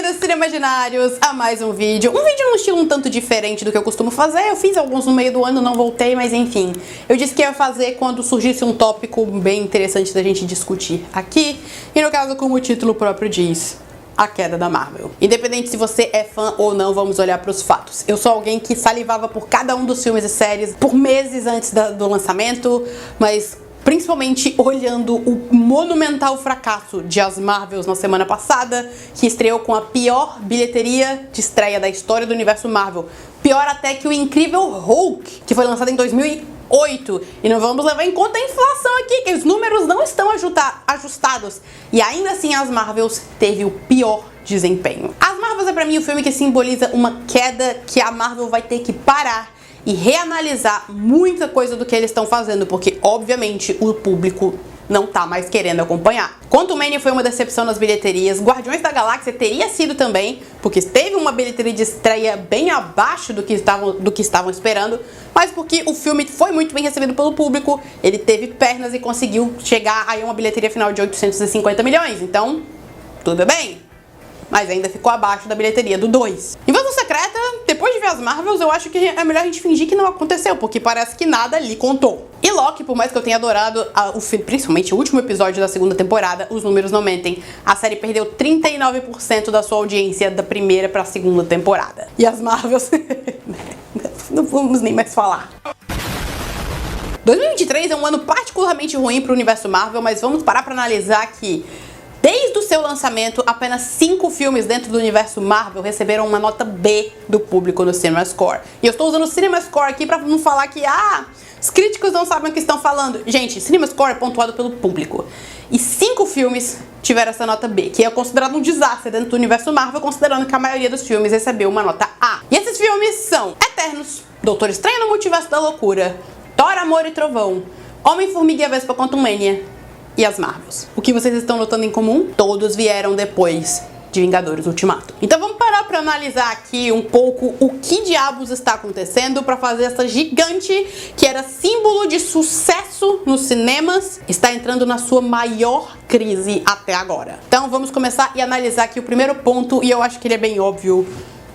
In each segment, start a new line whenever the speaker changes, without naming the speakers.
bem-vindos, Cinemaginários, a mais um vídeo num estilo um tanto diferente do que eu costumo fazer. Eu fiz alguns no meio do ano, não voltei, mas enfim. Eu disse que ia fazer quando surgisse um tópico bem interessante da gente discutir aqui. E no caso, como o título próprio diz, a queda da Marvel. Independente se você é fã ou não, vamos olhar para os fatos. Eu sou alguém que salivava por cada um dos filmes e séries por meses antes do lançamento, mas principalmente olhando o monumental fracasso de As Marvels na semana passada, que estreou com a pior bilheteria de estreia da história do universo Marvel. Pior até que o incrível Hulk, que foi lançado em 2008. E não vamos levar em conta a inflação aqui, que os números não estão ajustados. E ainda assim As Marvels teve o pior desempenho. As Marvels é pra mim o filme que simboliza uma queda que a Marvel vai ter que parar e reanalisar muita coisa do que eles estão fazendo, porque obviamente o público não tá mais querendo acompanhar. Quantumania foi uma decepção nas bilheterias, Guardiões da Galáxia teria sido também, porque teve uma bilheteria de estreia bem abaixo do que estavam esperando, mas porque o filme foi muito bem recebido pelo público, ele teve pernas e conseguiu chegar a uma bilheteria final de 850 milhões, então tudo bem. Mas ainda ficou abaixo da bilheteria do 2. Invasão Secreta, depois de ver As Marvels, eu acho que é melhor a gente fingir que não aconteceu, porque parece que nada ali contou. E Loki, por mais que eu tenha adorado, principalmente o último episódio da segunda temporada, os números não mentem. A série perdeu 39% da sua audiência da primeira pra segunda temporada. E As Marvels... não vamos nem mais falar. 2023 é um ano particularmente ruim pro universo Marvel, mas vamos parar pra analisar que desde o seu lançamento, apenas 5 filmes dentro do universo Marvel receberam uma nota B do público no CinemaScore. E eu estou usando o CinemaScore aqui pra não falar que, os críticos não sabem o que estão falando. Gente, CinemaScore é pontuado pelo público. E 5 filmes tiveram essa nota B, que é considerado um desastre dentro do universo Marvel, considerando que a maioria dos filmes recebeu uma nota A. E esses filmes são Eternos, Doutor Estranho no Multiverso da Loucura, Thor, Amor e Trovão, Homem-Formiga e a Vespa Quantumania e As Marvels. O que vocês estão notando em comum? Todos vieram depois de Vingadores Ultimato. Então vamos parar para analisar aqui um pouco o que diabos está acontecendo para fazer essa gigante que era símbolo de sucesso nos cinemas está entrando na sua maior crise até agora. Então vamos começar e analisar aqui o primeiro ponto, e eu acho que ele é bem óbvio: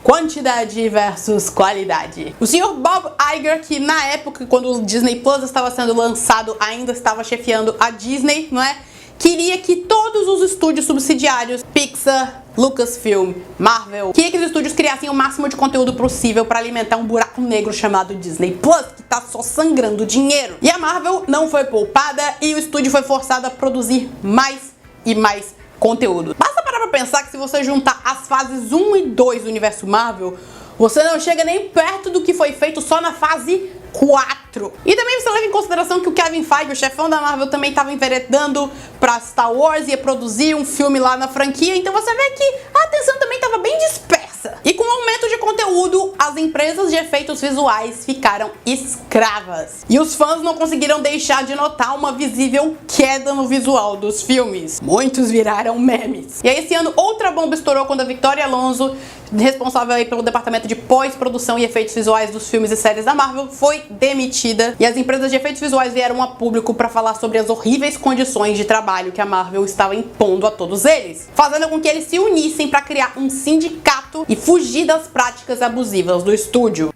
quantidade versus qualidade. O senhor Bob Iger, que na época, quando o Disney Plus estava sendo lançado, ainda estava chefiando a Disney, não é? Queria que todos os estúdios subsidiários, Pixar, Lucasfilm, Marvel, queria que os estúdios criassem o máximo de conteúdo possível para alimentar um buraco negro chamado Disney Plus, que tá só sangrando dinheiro. E a Marvel não foi poupada e o estúdio foi forçado a produzir mais e mais conteúdo. Basta parar pra pensar que se você juntar as fases 1 e 2 do universo Marvel, você não chega nem perto do que foi feito só na fase 4. E também você leva em consideração que o Kevin Feige, o chefão da Marvel, também estava enveredando pra Star Wars, ia produzir um filme lá na franquia, então você vê que a atenção também estava bem dispersa. E com o aumento de conteúdo, as empresas de efeitos visuais ficaram escravas. E os fãs não conseguiram deixar de notar uma visível queda no visual dos filmes. Muitos viraram memes. E aí esse ano outra bomba estourou quando a Victoria Alonso, responsável aí pelo departamento de pós-produção e efeitos visuais dos filmes e séries da Marvel, foi demitida. E as empresas de efeitos visuais vieram a público para falar sobre as horríveis condições de trabalho que a Marvel estava impondo a todos eles, fazendo com que eles se unissem para criar um sindicato e fugir das práticas abusivas do estúdio.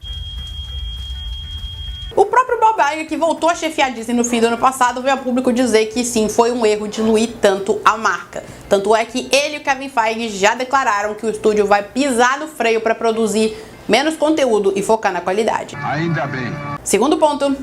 O próprio Bob Iger, que voltou a chefiar a Disney no fim do ano passado, veio a público dizer que sim, foi um erro diluir tanto a marca. Tanto é que ele e o Kevin Feige já declararam que o estúdio vai pisar no freio para produzir menos conteúdo e focar na qualidade.
Ainda bem.
Segundo ponto,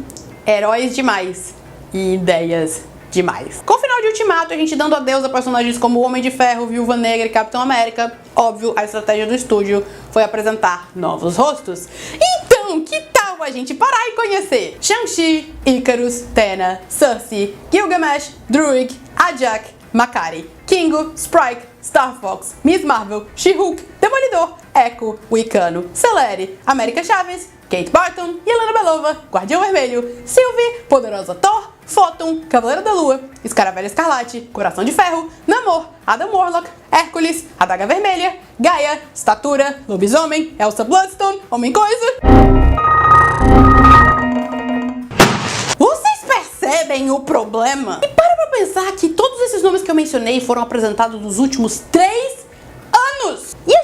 heróis demais e ideias demais. Com o final de Ultimato, a gente dando adeus a personagens como o Homem de Ferro, Viúva Negra e Capitão América, óbvio, a estratégia do estúdio foi apresentar novos rostos. Então, que tal a gente parar e conhecer Shang-Chi, Icarus, Tena, Cersei, Gilgamesh, Druig, Ajak, Makari, Kingo, Sprite, Star Fox, Miss Marvel, She-Hulk, Demolidor, Echo, Wicano, Celery, América Chaves, Kate Barton, Yelena Belova, Guardião Vermelho, Sylvie, Poderosa Thor, Photon, Cavaleiro da Lua, Escaravelha Escarlate, Coração de Ferro, Namor, Adam Warlock, Hércules, Adaga Vermelha, Gaia, Statura, Lobisomem, Elsa Bloodstone, Homem-Coisa. Vocês percebem o problema? E para pra pensar que todos esses nomes que eu mencionei foram apresentados nos últimos 3 anos. E a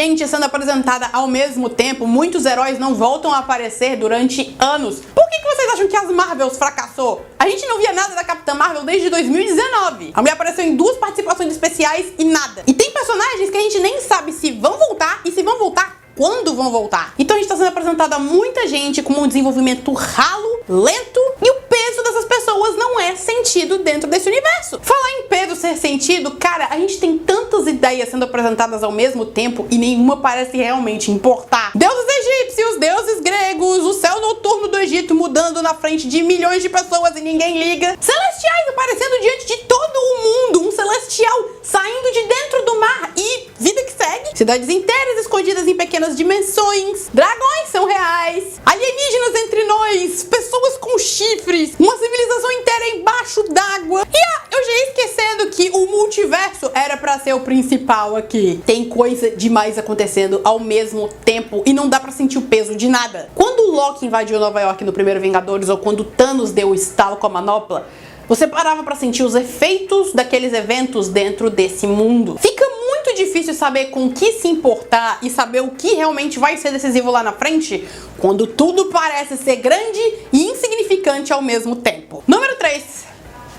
gente sendo apresentada ao mesmo tempo, muitos heróis não voltam a aparecer durante anos. Por que vocês acham que as Marvels fracassou? A gente não via nada da Capitã Marvel desde 2019. A mulher apareceu em 2 participações especiais e nada. E tem personagens que a gente nem sabe se vão voltar e se vão voltar quando vão voltar. Então a gente tá sendo apresentado a muita gente com um desenvolvimento ralo, lento, e o peso dessas pessoas não é sentido dentro desse universo. Falar em peso ser sentido, cara, a gente tem tantas ideias sendo apresentadas ao mesmo tempo e nenhuma parece realmente importar. Deuses egípcios, deuses gregos, o céu noturno do Egito mudando na frente de milhões de pessoas e ninguém liga. Celestiais aparecendo diante de todo o mundo, um celestial saindo de dentro do mar e vida que segue. Cidades inteiras escondidas em pequenas dimensões. Dragões são reais. Alienígenas entre nós. Pessoas com chifres. Uma civilização inteira embaixo d'água. E eu já ia esquecendo que o multiverso era pra ser o principal aqui. Tem coisa demais acontecendo ao mesmo tempo e não dá pra sentir o peso de nada. Quando o Loki invadiu Nova York no primeiro Vingadores ou quando Thanos deu o estalo com a manopla, você parava pra sentir os efeitos daqueles eventos dentro desse mundo. Fica muito difícil saber com o que se importar e saber o que realmente vai ser decisivo lá na frente quando tudo parece ser grande e insignificante ao mesmo tempo. Número 3.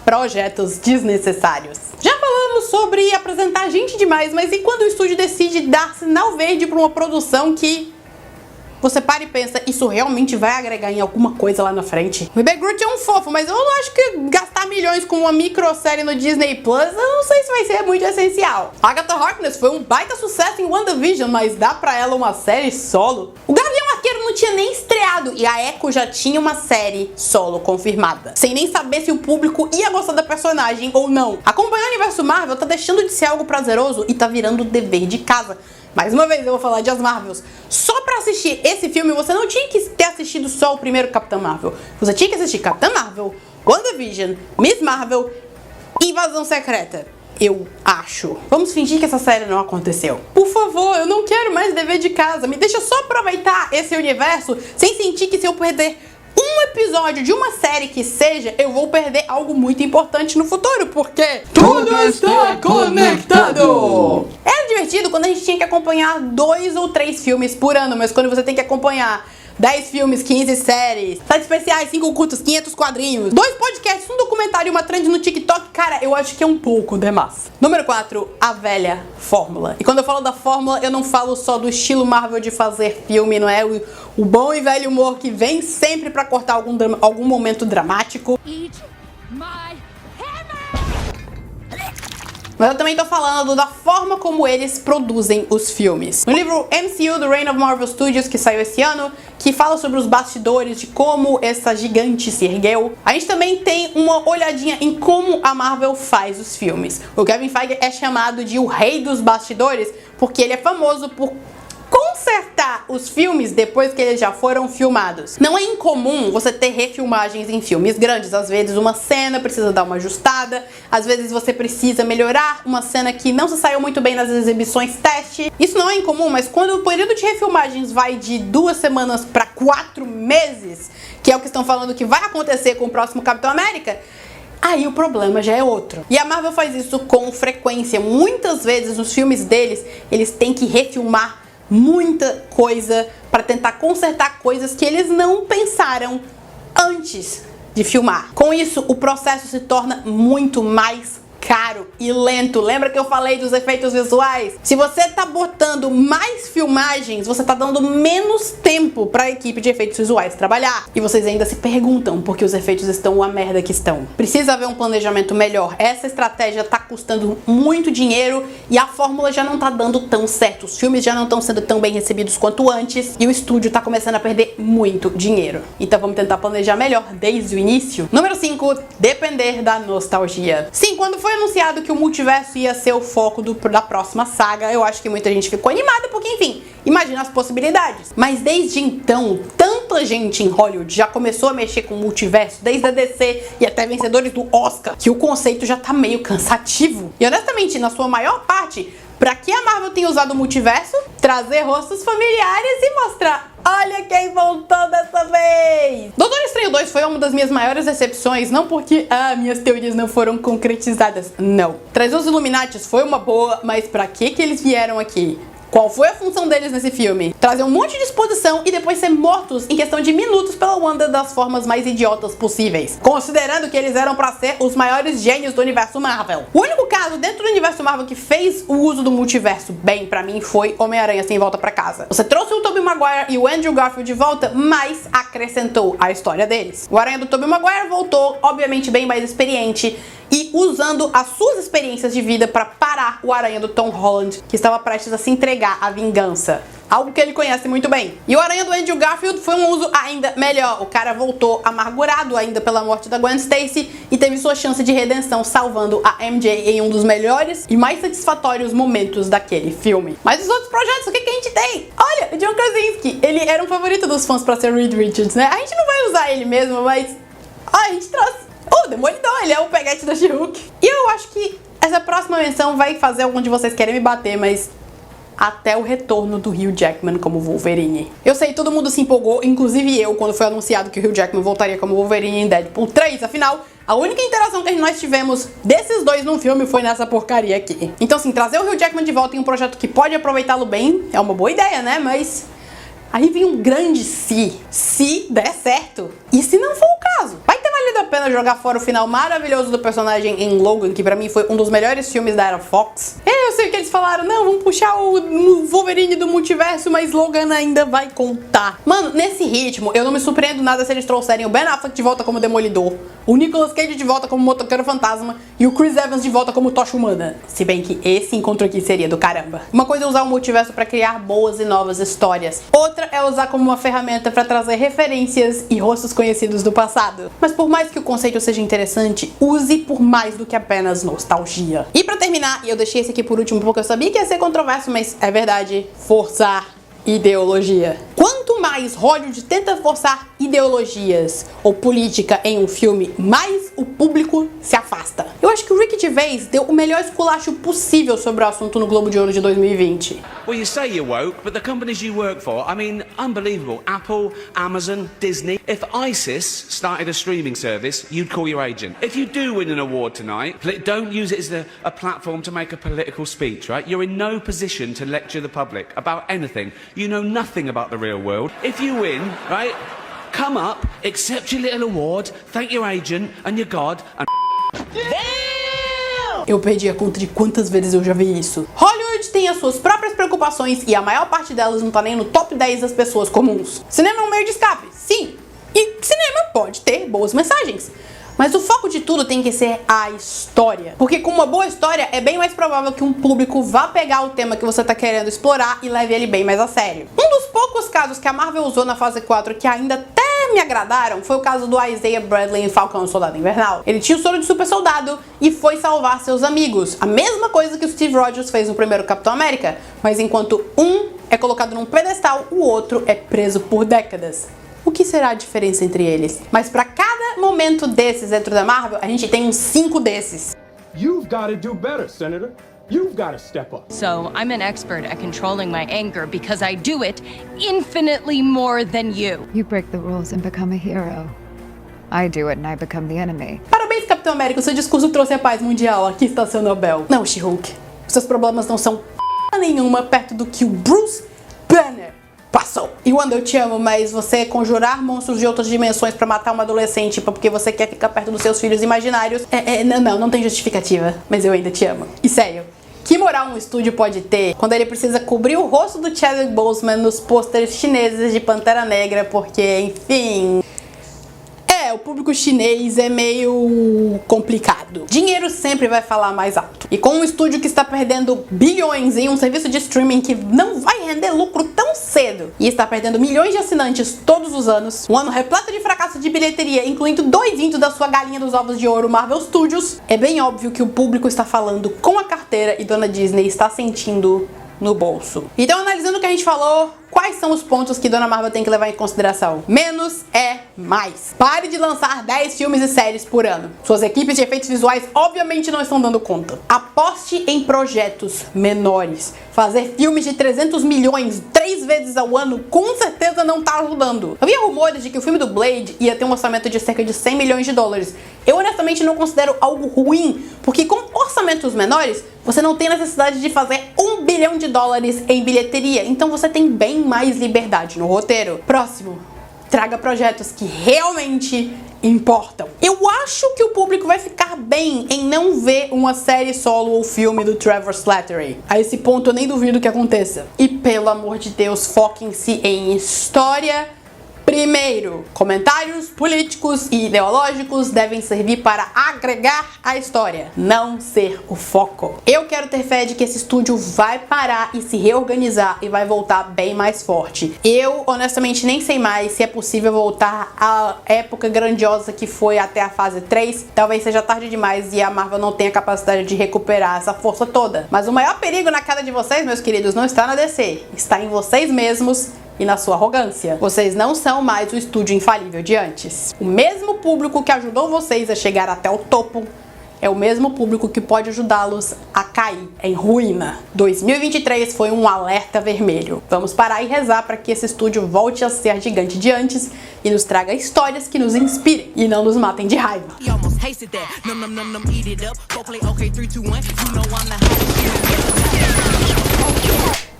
Projetos desnecessários. Já falamos sobre apresentar gente demais, mas e quando o estúdio decide dar sinal verde pra uma produção que você para e pensa, isso realmente vai agregar em alguma coisa lá na frente? O Baby Groot é um fofo, mas eu não acho que gastar milhões com uma microsérie no Disney Plus, eu não sei se vai ser muito essencial. Agatha Harkness foi um baita sucesso em WandaVision, mas dá pra ela uma série solo? O Gavião Arqueiro não tinha nem estreado e a Echo já tinha uma série solo confirmada, sem nem saber se o público ia gostar da personagem ou não. Acompanhar o universo Marvel tá deixando de ser algo prazeroso e tá virando dever de casa. Mais uma vez eu vou falar de As Marvels. Só pra assistir esse filme você não tinha que ter assistido só o primeiro Capitã Marvel. Você tinha que assistir Capitã Marvel, WandaVision, Miss Marvel, Invasão Secreta. Eu acho. Vamos fingir que essa série não aconteceu. Por favor, eu não quero mais dever de casa. Me deixa só aproveitar esse universo sem sentir que se eu perder um episódio de uma série que seja, eu vou perder algo muito importante no futuro, porque tudo está conectado! Era divertido quando a gente tinha que acompanhar 2 ou 3 filmes por ano, mas quando você tem que acompanhar 10 filmes, 15 séries, 7 especiais, 5 cultos, 500 quadrinhos, 2 podcasts, um documentário e uma trend no TikTok, cara, eu acho que é um pouco demais. Número 4, a velha fórmula. E quando eu falo da fórmula, eu não falo só do estilo Marvel de fazer filme, não é? O bom e velho humor que vem sempre pra cortar algum momento dramático. Mas eu também tô falando da forma como eles produzem os filmes. No livro MCU do Reign of Marvel Studios, que saiu esse ano, que fala sobre os bastidores de como essa gigante se ergueu, a gente também tem uma olhadinha em como a Marvel faz os filmes. O Kevin Feige é chamado de o rei dos bastidores, porque ele é famoso por consertar os filmes depois que eles já foram filmados. Não é incomum você ter refilmagens em filmes grandes. Às vezes uma cena precisa dar uma ajustada, às vezes você precisa melhorar uma cena que não se saiu muito bem nas exibições teste. Isso não é incomum, mas quando o período de refilmagens vai de 2 semanas para 4 meses, que é o que estão falando que vai acontecer com o próximo Capitão América, aí o problema já é outro. E a Marvel faz isso com frequência. Muitas vezes nos filmes deles, eles têm que refilmar muita coisa para tentar consertar coisas que eles não pensaram antes de filmar. Com isso, o processo se torna muito mais caro e lento. Lembra que eu falei dos efeitos visuais? Se você tá botando mais filmagens, você tá dando menos tempo pra equipe de efeitos visuais trabalhar. E vocês ainda se perguntam por que os efeitos estão a merda que estão. Precisa haver um planejamento melhor. Essa estratégia tá custando muito dinheiro e a fórmula já não tá dando tão certo. Os filmes já não estão sendo tão bem recebidos quanto antes e o estúdio tá começando a perder muito dinheiro. Então vamos tentar planejar melhor desde o início. Número 5, depender da nostalgia. Sim, quando foi anunciado que o multiverso ia ser o foco da próxima saga, eu acho que muita gente ficou animada, porque enfim, imagina as possibilidades. Mas desde então, tanta gente em Hollywood já começou a mexer com o multiverso, desde a DC e até vencedores do Oscar, que o conceito já tá meio cansativo. E honestamente, na sua maior parte, pra que a Marvel tem usado o multiverso? Trazer rostos familiares e mostrar: olha quem voltou dessa vez! Doutor Estranho 2 foi uma das minhas maiores decepções, não porque minhas teorias não foram concretizadas, não. Trazer os Illuminatis foi uma boa, mas pra que eles vieram aqui? Qual foi a função deles nesse filme? Trazer um monte de exposição e depois ser mortos em questão de minutos pela Wanda das formas mais idiotas possíveis. Considerando que eles eram pra ser os maiores gênios do universo Marvel. O único caso dentro do universo Marvel que fez o uso do multiverso bem pra mim foi Homem-Aranha Sem Volta Pra Casa. Você trouxe o Tobey Maguire e o Andrew Garfield de volta, mas acrescentou a história deles. O Aranha do Tobey Maguire voltou, obviamente bem mais experiente, e usando as suas experiências de vida para parar o Aranha do Tom Holland, que estava prestes a se entregar à vingança. Algo que ele conhece muito bem. E o Aranha do Andrew Garfield foi um uso ainda melhor. O cara voltou amargurado ainda pela morte da Gwen Stacy e teve sua chance de redenção salvando a MJ em um dos melhores e mais satisfatórios momentos daquele filme. Mas os outros projetos, o que a gente tem? Olha, o John Krasinski, ele era um favorito dos fãs para ser Reed Richards, né? A gente não vai usar ele mesmo, mas a gente trouxe o Demolidor, ele é o peguete da She-Hulk. E eu acho que essa próxima menção vai fazer algum de vocês querem me bater, mas até o retorno do Hugh Jackman como Wolverine. Eu sei, todo mundo se empolgou, inclusive eu, quando foi anunciado que o Hugh Jackman voltaria como Wolverine em Deadpool 3, afinal, a única interação que nós tivemos desses dois no filme foi nessa porcaria aqui. Então, assim, trazer o Hugh Jackman de volta em um projeto que pode aproveitá-lo bem é uma boa ideia, né? Mas aí vem um grande se der certo. E se não for o caso? Vai ter valido a pena jogar fora o final maravilhoso do personagem em Logan, que pra mim foi um dos melhores filmes da era Fox? Eu sei que eles falaram, não, vamos puxar o Wolverine do multiverso, mas Logan ainda vai contar. Mano, nesse ritmo, eu não me surpreendo nada se eles trouxerem o Ben Affleck de volta como Demolidor, o Nicolas Cage de volta como Motoqueiro Fantasma e o Chris Evans de volta como Tocha Humana. Se bem que esse encontro aqui seria do caramba. Uma coisa é usar o multiverso pra criar boas e novas histórias. Outra é usar como uma ferramenta pra trazer referências e rostos conhecidos do passado. Mas por mais que o conceito seja interessante, use por mais do que apenas nostalgia. E pra terminar, e eu deixei esse aqui por último porque eu sabia que ia ser controverso, mas é verdade, forçar ideologia. Quanto mais Hollywood tenta forçar ideologias ou política em um filme, mais o público se afasta. Eu acho que o Ricky Gervais deu o melhor esculacho possível sobre o assunto no Globo de Ouro de 2020.
Well, you say you're woke, but the companies you work for, I mean, unbelievable. Apple, Amazon, Disney. If ISIS started a streaming service, you'd call your agent. If you do win an award tonight, don't use it as a platform to make a political speech, right? You're in no position to lecture the public about anything. You know nothing about the real world. If you win, right, come up, accept your little award, thank your agent and your God, and
Eu perdi a conta de quantas vezes eu já vi isso. Hollywood tem as suas próprias preocupações e a maior parte delas não tá nem no top 10 das pessoas comuns. Cinema é um meio de escape, sim. E cinema pode ter boas mensagens. Mas o foco de tudo tem que ser a história. Porque com uma boa história é bem mais provável que um público vá pegar o tema que você tá querendo explorar e leve ele bem mais a sério. Um dos poucos casos que a Marvel usou na fase 4 que ainda até me agradaram foi o caso do Isaiah Bradley em Falcão e o Soldado Invernal. Ele tinha o soro de super soldado e foi salvar seus amigos. A mesma coisa que o Steve Rogers fez no primeiro Capitão América. Mas enquanto um é colocado num pedestal, o outro é preso por décadas. O que será a diferença entre eles? Mas pra cada momento desses dentro da Marvel, a gente tem uns 5 desses.
You've got to do better, Senator. You've got to step up.
So, I'm an expert at controlling my anger because I do it infinitely more than you.
You break the rules and become a hero. I do it and I become the enemy.
Parabéns, Capitão América, o seu discurso trouxe a paz mundial. Aqui está seu Nobel. Não, She-Hulk. Os seus problemas não são nenhuma perto do que o Bruce Banner passou. E Wanda, eu te amo, mas você conjurar monstros de outras dimensões pra matar uma adolescente porque você quer ficar perto dos seus filhos imaginários, não tem justificativa. Mas eu ainda te amo. E sério, que moral um estúdio pode ter quando ele precisa cobrir o rosto do Chadwick Boseman nos pôsteres chineses de Pantera Negra, porque, enfim... o público chinês é meio complicado. Dinheiro sempre vai falar mais alto. E com um estúdio que está perdendo bilhões em um serviço de streaming que não vai render lucro tão cedo e está perdendo milhões de assinantes todos os anos, um ano repleto de fracasso de bilheteria, incluindo 2 vindos da sua galinha dos ovos de ouro Marvel Studios, é bem óbvio que o público está falando com a carteira e Dona Disney está sentindo no bolso. Então, analisando o que a gente falou, quais são os pontos que Dona Marvel tem que levar em consideração? Menos é mais. Pare de lançar 10 filmes e séries por ano. Suas equipes de efeitos visuais obviamente não estão dando conta. Aposte em projetos menores. Fazer filmes de 300 milhões 3 vezes ao ano com certeza não tá ajudando. Havia rumores de que o filme do Blade ia ter um orçamento de cerca de 100 milhões de dólares. Eu honestamente não considero algo ruim, porque com orçamentos menores, Você não tem necessidade de fazer $1 bilhão em bilheteria, então você tem bem mais liberdade no roteiro. Próximo, traga projetos que realmente importam. Eu acho que o público vai ficar bem em não ver uma série solo ou filme do Trevor Slattery. A esse ponto eu nem duvido que aconteça. E pelo amor de Deus, foquem-se em história. Primeiro, comentários políticos e ideológicos devem servir para agregar a história, não ser o foco. Eu quero ter fé de que esse estúdio vai parar e se reorganizar e vai voltar bem mais forte. Eu, honestamente, nem sei mais se é possível voltar à época grandiosa que foi até a fase 3. Talvez seja tarde demais e a Marvel não tenha capacidade de recuperar essa força toda. Mas o maior perigo na queda de vocês, meus queridos, não está na DC, está em vocês mesmos e na sua arrogância. Vocês não são mais o estúdio infalível de antes. O mesmo público que ajudou vocês a chegar até o topo é o mesmo público que pode ajudá-los a cair em ruína. 2023 foi um alerta vermelho. Vamos parar e rezar para que esse estúdio volte a ser gigante de antes e nos traga histórias que nos inspirem e não nos matem de raiva.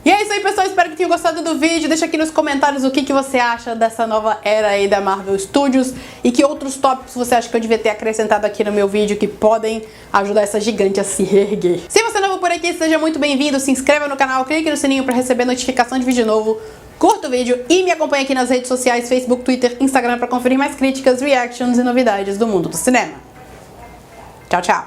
E é isso aí, pessoal, espero que tenham gostado do vídeo. Deixa aqui nos comentários o que você acha dessa nova era aí da Marvel Studios e que outros tópicos você acha que eu devia ter acrescentado aqui no meu vídeo que podem ajudar essa gigante a se reerguer. Se você é novo por aqui, seja muito bem-vindo, se inscreva no canal, clique no sininho para receber notificação de vídeo novo, curta o vídeo e me acompanhe aqui nas redes sociais, Facebook, Twitter, Instagram para conferir mais críticas, reactions e novidades do mundo do cinema. Tchau, tchau!